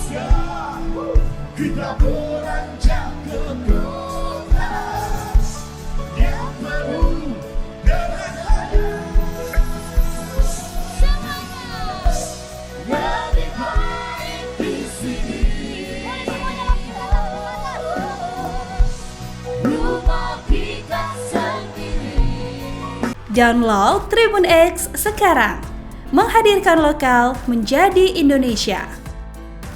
Indonesia, kita beranjak ke kota yang penuh dengan hadiah. Lebih baik di sini, rumah kita sendiri. Download Tribun X sekarang, menghadirkan lokal menjadi Indonesia.